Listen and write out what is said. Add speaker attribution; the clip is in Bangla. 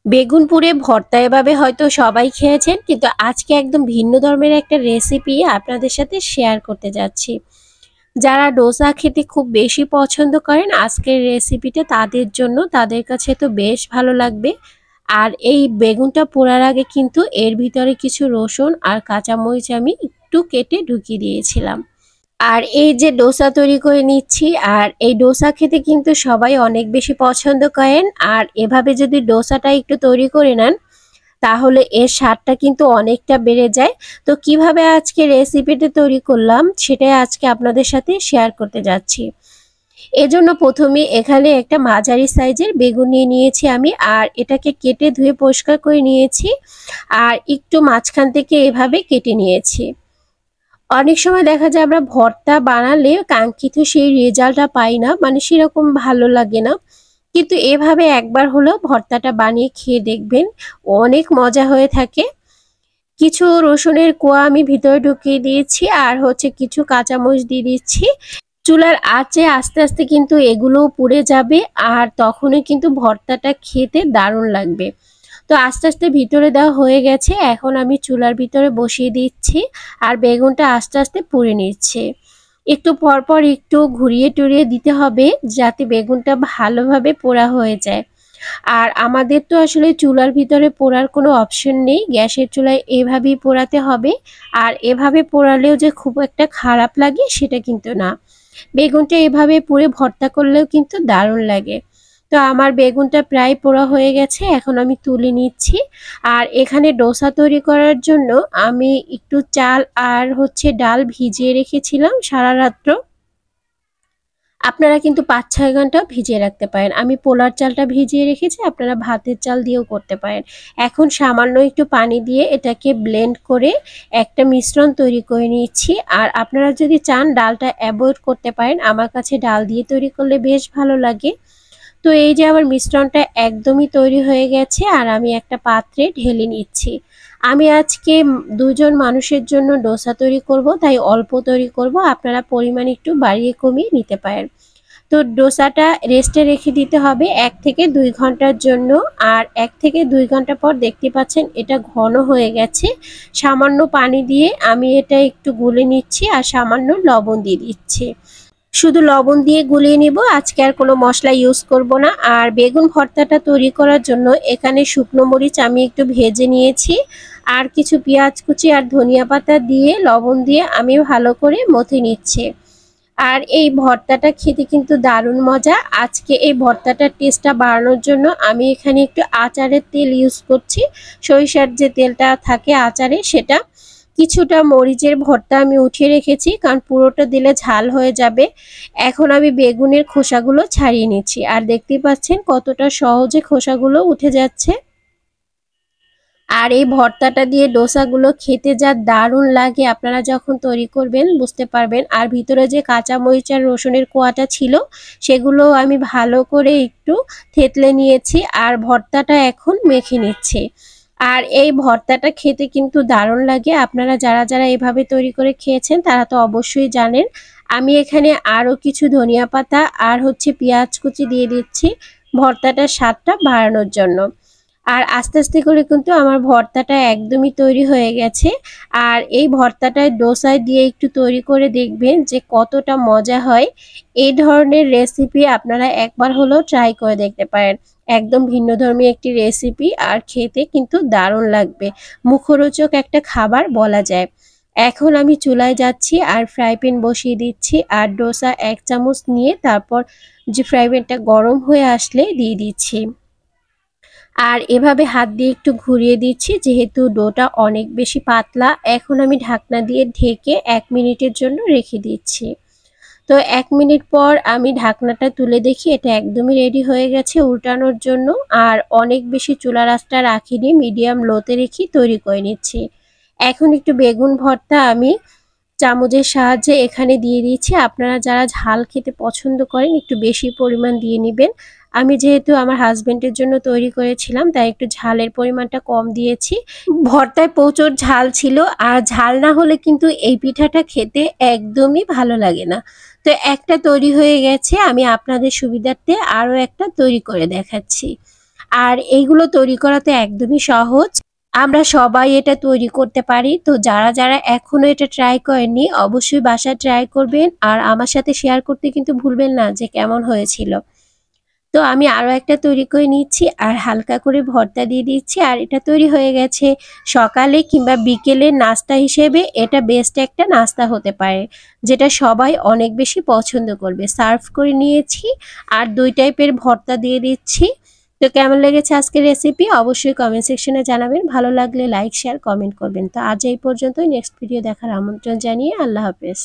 Speaker 1: বেগুন পুড়ে ভর্তা এভাবে হয়তো সবাই খেয়েছেন, কিন্তু আজকে একদম ভিন্ন ধর্মের একটা রেসিপি আপনাদের সাথে শেয়ার করতে যাচ্ছি। যারা ডোসা খেতে খুব বেশি পছন্দ করেন, আজকের রেসিপিটা তাদের জন্য, তাদের কাছে তো বেশ ভালো লাগবে। আর এই বেগুনটা পোড়ার আগে কিন্তু এর ভিতরে কিছু রসুন আর কাঁচামরিচ আমি একটু কেটে ঢুকিয়ে দিয়েছিলাম। আর এই যে ডোসা তৈরি করে নিচ্ছি, আর এই ডোসা খেতে কিন্তু সবাই অনেক বেশি পছন্দ করেন। আর এভাবে যদি ডোসাটা একটু তৈরি করে নেন, তাহলে এর স্বাদটা কিন্তু অনেকটা বেড়ে যায়। তো কিভাবে আজকে রেসিপিটা তৈরি করলাম সেটাই আজকে আপনাদের সাথে শেয়ার করতে যাচ্ছি। এজন্য প্রথমে এখানে একটা মাঝারি সাইজের বেগুন নিয়ে নিয়েছি আমি, আর এটাকে কেটে ধুয়ে পরিষ্কার করে নিয়েছি, আর একটু মাঝখান থেকে এভাবে কেটে নিয়েছি। অনেক সময় দেখা যায় আমরা ভর্তা বানালে কাঙ্ক্ষিত সেই রেজাল্টটা পাই না, মানে সেরকম ভালো লাগে না। কিন্তু এভাবে একবার হলেও ভর্তাটা বানিয়ে খেয়ে দেখবেন, অনেক মজা হয়ে থাকে। কিছু রসুনের কোয়া আমি ভিতরে ঢুকিয়ে দিয়েছি, আর হচ্ছে কিছু কাঁচামরিচ দিয়ে দিচ্ছি। চুলার আঁচে আস্তে আস্তে কিন্তু এগুলোও পুড়ে যাবে, আর তখনই কিন্তু ভর্তাটা খেতে দারুণ লাগবে। তো আস্তে আস্তে ভিতরে দেওয়া হয়ে গেছে, এখন আমি চুলার ভিতরে বসিয়ে দিচ্ছি, আর বেগুনটা আস্তে আস্তে পুড়ে নিচ্ছে। একটু পরপর একটু ঘুরিয়ে টুরিয়ে দিতে হবে, যাতে বেগুনটা ভালোভাবে পোড়া হয়ে যায়। আর আমাদের তো আসলে চুলার ভিতরে পোড়ার কোনো অপশন নেই, গ্যাসের চুলায় এভাবেই পোড়াতে হবে। আর এভাবে পোড়ালেও যে খুব একটা খারাপ লাগে সেটা কিন্তু না, বেগুনটা এভাবে পুড়ে ভর্তা করলেও কিন্তু দারুণ লাগে। তো আমার বেগুনটা প্রায় পোড়া হয়ে গেছে, এখন আমি তুলে নিচ্ছি। আর এখানে ডোসা তৈরি করার জন্য আমি একটু চাল আর হচ্ছে ডাল ভিজিয়ে রেখেছিলাম সারা রাত্র। আপনারা কিন্তু ৫-৬ ঘন্টাও ভিজিয়ে রাখতে পারেন। আমি পোলার চালটা ভিজিয়ে রেখেছি, আপনারা ভাতের চাল দিয়েও করতে পারেন। এখন সামান্য একটু পানি দিয়ে এটাকে ব্লেন্ড করে একটা মিশ্রণ তৈরি করে নিচ্ছি। আর আপনারা যদি চান ডালটা অ্যাভয়েড করতে পারেন, আমার কাছে ডাল দিয়ে তৈরি করলে বেশ ভালো লাগে। তো এই যে আমার মিশ্রণটা একদমই তৈরি হয়ে গেছে, আর আমি একটা পাত্রে ঢেলে নিচ্ছি। আমি আজকে ২ জন মানুষের জন্য ডোসা তৈরি করব, তাই অল্প তৈরি করব। আপনারা পরিমাণ একটু বাড়িয়ে কমিয়ে নিতে পারেন। তো ডোসাটা রেস্টে রেখে দিতে হবে ১ থেকে ২ ঘন্টার জন্য। আর ১ থেকে ২ ঘন্টা পর দেখতে পাচ্ছেন এটা ঘন হয়ে গেছে। সামান্য পানি দিয়ে আমি এটা একটু গুলে নিচ্ছি, আর সামান্য লবণ দিয়ে দিচ্ছি। শুধু লবণ দিয়ে গুলিয়ে নিব, আজকে আর কোনো মশলা ইউজ করব না। আর বেগুন ভর্তাটা তৈরি করার জন্য এখানে শুকনো মরিচ আমি একটু ভেজে নিয়েছি, আর কিছু পেঁয়াজ কুচি আর ধনিয়া পাতা দিয়ে লবণ দিয়ে আমি ভালো করে মথে নিচ্ছি। আর এই ভর্তাটা খেতে কিন্তু দারুণ মজা। আজকে এই ভর্তাটার টেস্টটা বাড়ানোর জন্য আমি এখানে একটু আচারের তেল ইউজ করছি। সরিষার যে তেলটা থাকে আচারে, সেটা। কিছুটা মরিচের ভর্তা আমি উঠিয়ে রেখেছি, কারণ পুরোটা দিলে ঝাল হয়ে যাবে। এখন আমি বেগুনের খোসাগুলো ছাড়িয়ে নিচ্ছি, আর দেখতেই পাচ্ছেন কতটা সহজে খোসাগুলো উঠে যাচ্ছে। আর এই ভর্তাটা দিয়ে ডোসাগুলো খেতে যা দারুণ লাগে, আপনারা যখন তৈরি করবেন বুঝতে পারবেন। আর ভিতরে যে কাঁচা মরিচ আর রসুনের কোয়াটা ছিল, সেগুলো আমি ভালো করে একটু থেতলে নিয়েছি, আর ভর্তাটা এখন মেখে নিচ্ছি। আর এই ভর্তাটা খেতে কিন্তু দারুণ লাগে। আপনারা যারা যারা এভাবে তৈরি করে খেয়েছেন তারা তো অবশ্যই জানেন। আমি এখানে আরও কিছু ধনিয়া পাতা আর হচ্ছে পেঁয়াজ কুচি দিয়ে দিচ্ছি ভর্তাটার স্বাদটা বাড়ানোর জন্য। আর আস্তে আস্তে করে কিন্তু আমার ভর্তাটা একদমই তৈরি হয়ে গেছে। আর এই ভর্তাটায় ডোসায় দিয়ে একটু তৈরি করে দেখবেন যে কতটা মজা হয়। এই ধরনের রেসিপি আপনারা একবার হলেও ট্রাই করে দেখতে পারেন। একদম ভিন্নধর্মী একটি রেসিপি, আর খেতে কিন্তু দারুণ লাগবে। মুখরোচক একটা খাবার বলা যায়। এখন আমি চুলায় যাচ্ছি, আর ফ্রাই প্যান বসিয়ে দিচ্ছি, আর ডোসা ১ চামচ নিয়ে তারপর যে ফ্রাই প্যানটা গরম হয়ে আসলে দিয়ে দিচ্ছি। আর এভাবে হাত দিয়ে একটু ঘুরিয়ে দিচ্ছি, যেহেতু ডোটা অনেক বেশি পাতলা। এখন আমি ঢাকনা দিয়ে ঢেকে ১ মিনিটের জন্য রেখে দিচ্ছি। তো ১ মিনিট পর আমি ঢাকনাটা তুলে দেখি এটা একদমই রেডি হয়ে গেছে উল্টানোর জন্য। আর অনেক বেশি চুলার আঁচটা রাখিনি, মিডিয়াম লোতে রেখে তৈরি করে নিচ্ছি। এখন একটু বেগুন ভর্তা আমি চামচের সাহায্যে এখানে দিয়ে দিচ্ছি। আপনারা যারা ঝাল খেতে পছন্দ করেন একটু বেশি পরিমাণ দিয়ে নেবেন। আমি যেহেতু আমার হাজবেন্ডের জন্য তৈরি করেছিলাম, তাই একটু ঝালের পরিমাণটা কম দিয়েছি। ভর্তায় প্রচুর ঝাল ছিল, আর ঝাল না হলে কিন্তু এই পিঠাটা খেতে একদমই ভালো লাগে না। তো একটা তৈরি হয়ে গেছে, আমি আপনাদের সুবিধার্থে আরও একটা তৈরি করে দেখাচ্ছি। আর এইগুলো তৈরি করা তো একদমই সহজ। আমরা সবাই এটা তৈরি করতে পারি। তো যারা যারা এখনো এটা ট্রাই করেননি অবশ্যই বাসায় ট্রাই করবেন আর আমার সাথে শেয়ার করতে কিন্তু ভুলবেন না যে কেমন হয়েছিল। তো আমি আরো একটা তৈরি করে নিচ্ছি আর হালকা করে ভর্তা দিয়ে দিচ্ছি আর এটা তৈরি হয়ে গেছে। সকালে কিংবা বিকেলে নাস্তা হিসেবে এটা বেস্ট একটা নাস্তা হতে পারে, যেটা সবাই অনেক বেশি পছন্দ করবে। সার্ভ করে নিয়েছি আর 2 টাইপের ভর্তা দিয়ে দিচ্ছি। তো কেমন লেগেছে আজকের রেসিপি অবশ্যই কমেন্ট সেকশনে জানাবেন। ভালো লাগলে লাইক শেয়ার কমেন্ট করবেন। তো আজ এই পর্যন্তই, নেক্সট ভিডিও দেখার আমন্ত্রণ জানিয়ে আল্লাহ হাফেজ।